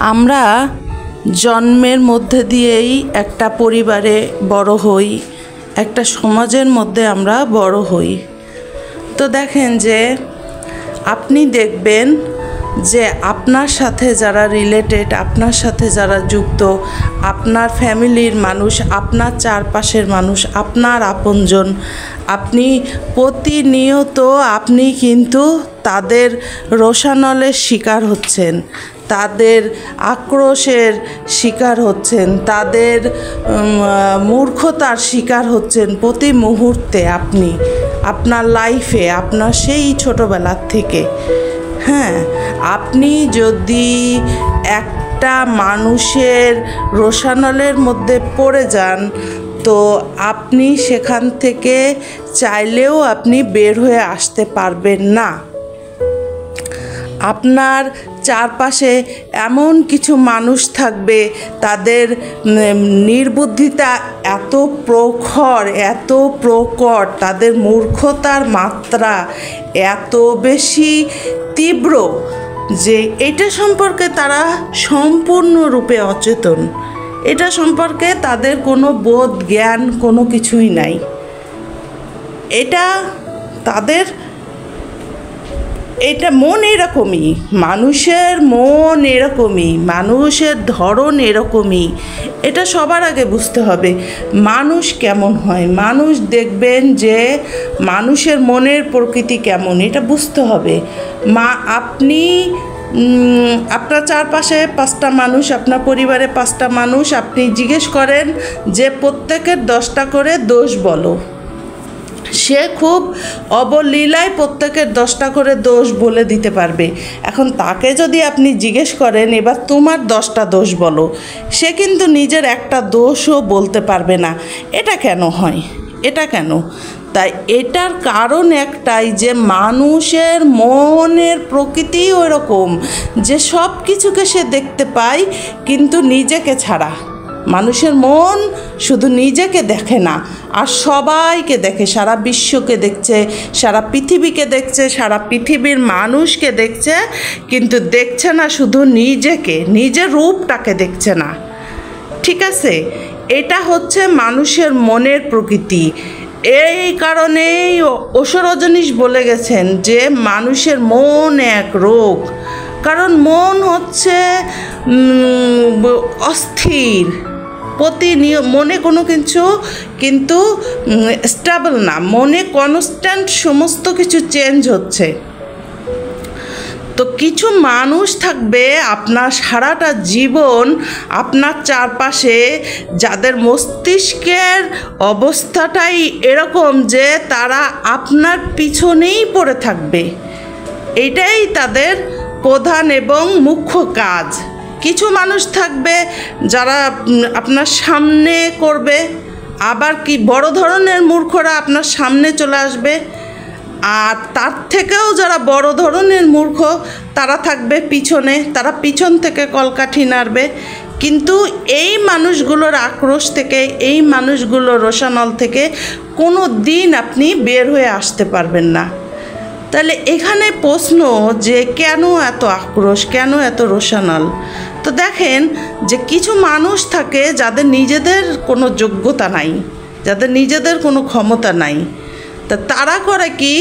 আমরা জন্মের মধ্যে দিয়েই একটা পরিবারে বড় হই, একটা সমাজের মধ্যে আমরা বড় হই। তো দেখেন যে আপনি দেখবেন যে আপনার সাথে যারা রিলেটেড, আপনার সাথে যারা যুক্ত, আপনার ফ্যামিলির মানুষ, আপনার চারপাশের মানুষ, আপনার আপনজন, আপনি প্রতিনিয়ত আপনি কিন্তু তাদের রোষানলের শিকার হচ্ছেন, তাদের আক্রোশের শিকার হচ্ছেন, তাদের মূর্খতার শিকার হচ্ছেন প্রতি মুহূর্তে। আপনি আপনার লাইফে, আপনার সেই ছোটোবেলার থেকে, হ্যাঁ, আপনি যদি একটা মানুষের রোষানলের মধ্যে পড়ে যান, তো আপনি সেখান থেকে চাইলেও আপনি বের হয়ে আসতে পারবেন না। আপনার চারপাশে এমন কিছু মানুষ থাকবে, তাদের নির্বুদ্ধিতা এত প্রখর, এত প্রকট, তাদের মূর্খতার মাত্রা এত বেশি তীব্র যে এটা সম্পর্কে তারা সম্পূর্ণরূপে অচেতন। এটা সম্পর্কে তাদের কোনো বোধ জ্ঞান কোনো কিছুই নাই। এটা তাদের এটা মন এরকমই, মানুষের মন এরকমই, মানুষের ধরন এরকমই। এটা সবার আগে বুঝতে হবে মানুষ কেমন হয়। মানুষ দেখবেন যে মানুষের মনের প্রকৃতি কেমন, এটা বুঝতে হবে। আপনি আপনার চারপাশে 5টা মানুষ, আপনার পরিবারে 5টা মানুষ, আপনি জিজ্ঞেস করেন যে প্রত্যেকের 10টা করে দোষ বলো, সে খুব অবলীলায় প্রত্যেকের 10টা করে দোষ বলে দিতে পারবে। এখন তাকে যদি আপনি জিজ্ঞেস করেন এবার তোমার 10টা দোষ বলো, সে কিন্তু নিজের একটা দোষও বলতে পারবে না। এটা কেন হয়? এটা কেন? তাই এটার কারণ একটাই যে মানুষের মনের প্রকৃতি ওইরকম যে সব কিছুকে সে দেখতে পায় কিন্তু নিজেকে ছাড়া। মানুষের মন শুধু নিজেকে দেখে না, আর সবাইকে দেখে, সারা বিশ্বকে দেখছে, সারা পৃথিবীকে দেখছে, সারা পৃথিবীর মানুষকে দেখছে, কিন্তু দেখছে না শুধু নিজেকে, নিজের রূপটাকে দেখছে না। ঠিক আছে? এটা হচ্ছে মানুষের মনের প্রকৃতি। এই কারণেই ওশো রজনীশ বলে গেছেন যে মানুষের মন এক রোগ। কারণ মন হচ্ছে অস্থির, মনে কোনো কিছু কিন্তু স্টেবল না, মনে কনস্ট্যান্ট সমস্ত কিছু চেঞ্জ হচ্ছে। তো কিছু মানুষ থাকবে আপনার সারাটা জীবন আপনার চারপাশে, যাদের মস্তিষ্কের অবস্থাটাই এরকম যে তারা আপনার পিছনেই পড়ে থাকবে, এটাই তাদের প্রধান এবং মুখ্য কাজ। কিছু মানুষ থাকবে যারা আপনার সামনে করবে, আবার কি বড় ধরনের মূর্খরা আপনার সামনে চলে আসবে, আর তার থেকেও যারা বড় ধরনের মূর্খ তারা থাকবে পিছনে, তারা পিছন থেকে কলকাঠি নাড়বে। কিন্তু এই মানুষগুলোর আক্রোশ থেকে, এই মানুষগুলোর রোষানল থেকে কোনো দিন আপনি বের হয়ে আসতে পারবেন না। তাহলে এখানে প্রশ্ন যে কেন এত আক্রোশ, কেন এত রোষানল? তো দেখেন যে কিছু মানুষ থাকে যাদের নিজেদের কোনো যোগ্যতা নাই, যাদের নিজেদের কোনো ক্ষমতা নাই, তা তারা করে কি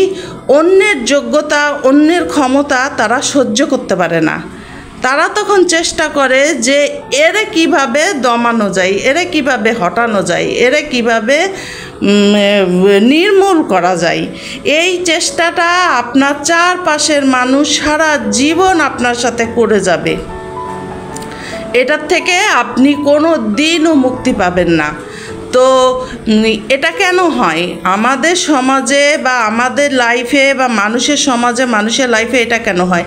অন্যের যোগ্যতা, অন্যের ক্ষমতা তারা সহ্য করতে পারে না। তারা তখন চেষ্টা করে যে এরে কিভাবে দমানো যায়, এরে কিভাবে হটানো যায়, এরে কিভাবে নির্মূল করা যায়। এই চেষ্টাটা আপনার চারপাশের মানুষ সারা জীবন আপনার সাথে করে যাবে। এটার থেকে আপনি কোনো দিনও মুক্তি পাবেন না। তো এটা কেন হয় আমাদের সমাজে বা আমাদের লাইফে বা মানুষের সমাজে, মানুষের লাইফে এটা কেন হয়?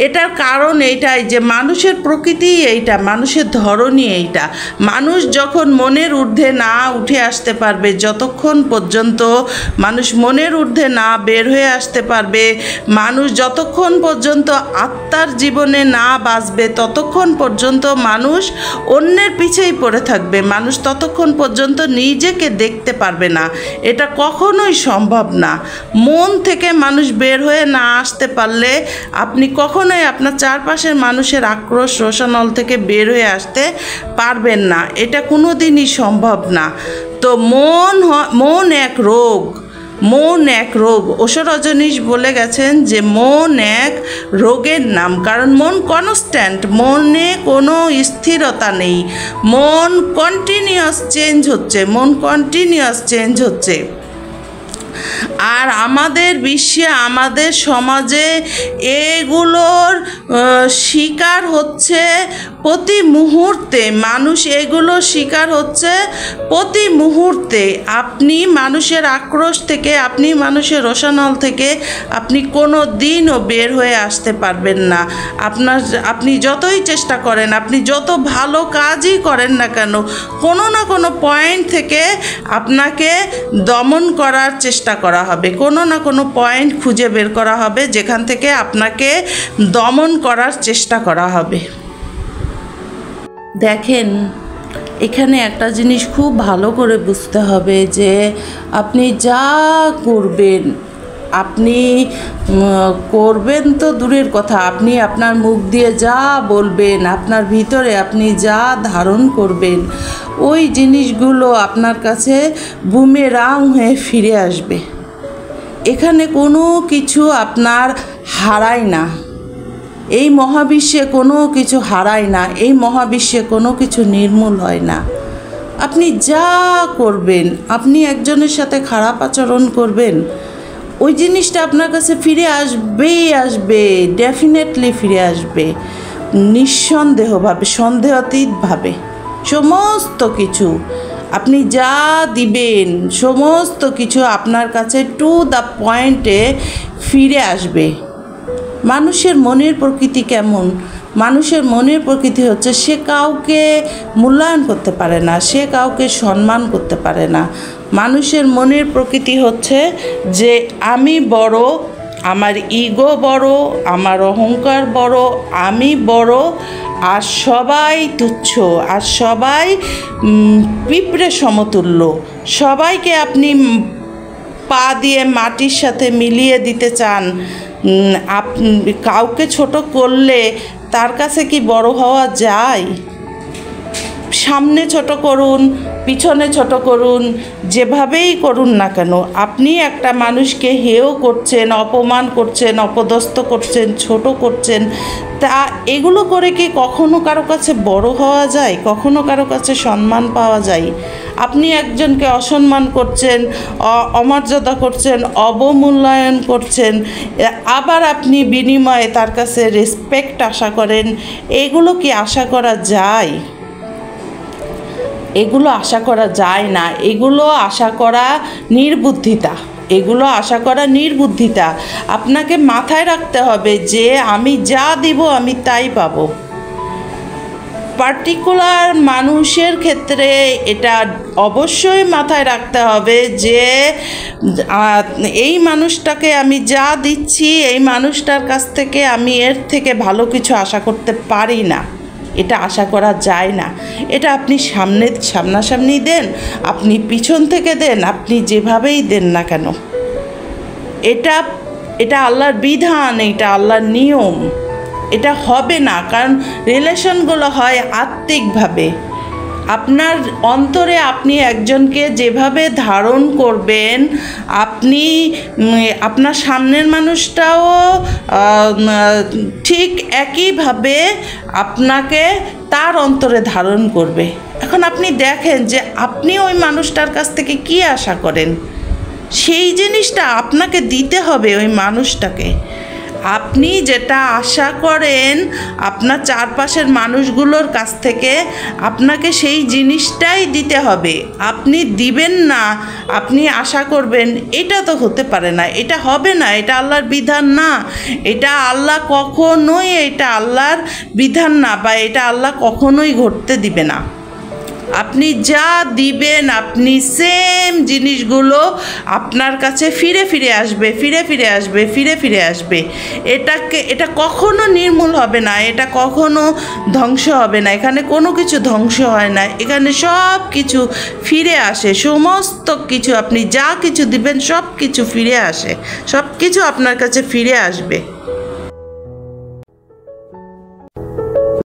এটার কারণ এইটাই যে মানুষের প্রকৃতি এইটা, মানুষের ধরনই এইটা। মানুষ যখন মনের ঊর্ধ্বে না উঠে আসতে পারবে, যতক্ষণ পর্যন্ত মানুষ মনের ঊর্ধ্বে না বের হয়ে আসতে পারবে, মানুষ যতক্ষণ পর্যন্ত আত্মার জীবনে না বাঁচবে, ততক্ষণ পর্যন্ত মানুষ অন্যের পিছেই পড়ে থাকবে। মানুষ ততক্ষণ পর্যন্ত নিজেকে দেখতে পারবে না, এটা কখনোই সম্ভব না। মন থেকে মানুষ বের হয়ে না আসতে পারলে আপনি কখনোই আপনার চারপাশের মানুষের আক্রোশ রোষানল থেকে বের হয়ে আসতে পারবেন না, এটা কোনো দিনই সম্ভব না। তো মন এক রোগ, মন এক রোগ। ওশো রজনীশ বলে গেছেন যে মন এক রোগের নাম, কারণ মন কনস্ট্যান্ট, মনে কোনো স্থিরতা নেই, মন কন্টিনিউয়াস চেঞ্জ হচ্ছে, মন কন্টিনিউয়াস চেঞ্জ হচ্ছে। আর আমাদের বিশ্বে, আমাদের সমাজে এগুলোর শিকার হচ্ছে প্রতি মুহূর্তে, মানুষ এগুলোর শিকার হচ্ছে প্রতি মুহূর্তে। আপনি মানুষের আক্রোশ থেকে, আপনি মানুষের রোষানল থেকে আপনি কোনো দিনও বের হয়ে আসতে পারবেন না। আপনি যতই চেষ্টা করেন, আপনি যত ভালো কাজই করেন না কেন, কোনো না কোনো পয়েন্ট থেকে আপনাকে দমন করার চেষ্টা করা হবে, কোনো না কোনো পয়েন্ট খুঁজে বের করা হবে যেখান থেকে আপনাকে দমন করার চেষ্টা করা হবে। দেখেন, এখানে একটা জিনিস খুব ভালো করে বুঝতে হবে যে আপনি যা করবেন, আপনি করবেন তো দূরের কথা, আপনি আপনার মুখ দিয়ে যা বলবেন, আপনার ভিতরে আপনি যা ধারণ করবেন, ওই জিনিসগুলো আপনার কাছে বুমেরাং হয়ে ফিরে আসবে। এখানে কোনো কিছু আপনার হারায় না, এই মহাবিশ্বে কোনো কিছু হারায় না, এই মহাবিশ্বে কোনো কিছু নির্মূল হয় না। আপনি যা করবেন, আপনি একজনের সাথে খারাপ আচরণ করবেন, ওই জিনিসটা আপনার কাছে ফিরে আসবেই আসবে, ডেফিনেটলি ফিরে আসবে, নিঃসন্দেহভাবে, সন্দেহাতীতভাবে। সমস্ত কিছু আপনি যা দিবেন, সমস্ত কিছু আপনার কাছে টু দ্য পয়েন্টে ফিরে আসবে। মানুষের মনের প্রকৃতি কেমন? মানুষের মনের প্রকৃতি হচ্ছে সে কাউকে মূল্যায়ন করতে পারে না, সে কাউকে সম্মান করতে পারে না। মানুষের মনের প্রকৃতি হচ্ছে যে আমি বড়, আমার ইগো বড়, আমার অহংকার বড়, আমি বড়, আর সবাই তুচ্ছ, আর সবাই পিঁপড়ে সমতুল্য। সবাইকে আপনি পা দিয়ে মাটির সাথে মিলিয়ে দিতে চান। কাউকে ছোট করলে তার কাছে কি বড় হওয়া যায়? সামনে ছোট করুন, পিছনে ছোট করুন, যেভাবেই করুন না কেন, আপনি একটা মানুষকে হেয় করছেন, অপমান করছেন, অপদস্থ করছেন, ছোট করছেন। তা এগুলো করে কি কখনো কারো কাছে বড় হওয়া যায়? কখনো কারো কাছে সম্মান পাওয়া যায়? আপনি একজনকে অসম্মান করছেন, অমর্যাদা করছেন, অবমূল্যায়ন করছেন, আবার আপনি বিনিময়ে তার কাছে রেসপেক্ট আশা করেন। এগুলো কি আশা করা যায়? এগুলো আশা করা যায় না। এগুলো আশা করা নির্বুদ্ধিতা, এগুলো আশা করা নির্বুদ্ধিতা। আপনাকে মাথায় রাখতে হবে যে আমি যা দিব আমি তাই পাবো। পার্টিকুলার মানুষের ক্ষেত্রে এটা অবশ্যই মাথায় রাখতে হবে যে এই মানুষটাকে আমি যা দিচ্ছি, এই মানুষটার কাছ থেকে আমি এর থেকে ভালো কিছু আশা করতে পারি না, এটা আশা করা যায় না। এটা আপনি সামনাসামনি দেন, আপনি পিছন থেকে দেন, আপনি যেভাবেই দেন না কেন, এটা আল্লাহর বিধান, এটা আল্লাহর নিয়ম, এটা হবে না। কারণ রিলেশনগুলো হয় আত্মিকভাবে। আপনার অন্তরে আপনি একজনকে যেভাবে ধারণ করবেন, আপনি আপনার সামনের মানুষটাও ঠিক একইভাবে আপনাকে তার অন্তরে ধারণ করবে। এখন আপনি দেখেন যে আপনি ওই মানুষটার কাছ থেকে কী আশা করেন, সেই জিনিসটা আপনাকে দিতে হবে ওই মানুষটাকে। আপনি যেটা আশা করেন আপনার চারপাশের মানুষগুলোর কাছ থেকে, আপনাকে সেই জিনিসটাই দিতে হবে। আপনি দিবেন না, আপনি আশা করবেন, এটা তো হতে পারে না, এটা হবে না, এটা আল্লাহর বিধান না, এটা আল্লাহ কখনোই, এটা আল্লাহর বিধান না, বা এটা আল্লাহ কখনোই ঘটতে দিবে না। আপনি যা দিবেন আপনি সেম জিনিসগুলো আপনার কাছে ফিরে ফিরে আসবে, ফিরে ফিরে আসবে, ফিরে ফিরে আসবে। এটা কখনো নির্মূল হবে না, এটা কখনো ধ্বংস হবে না। এখানে কোনো কিছু ধ্বংস হয় না, এখানে সব কিছু ফিরে আসে। সমস্ত কিছু আপনি যা কিছু দিবেন সব কিছু ফিরে আসে, সব কিছু আপনার কাছে ফিরে আসবে।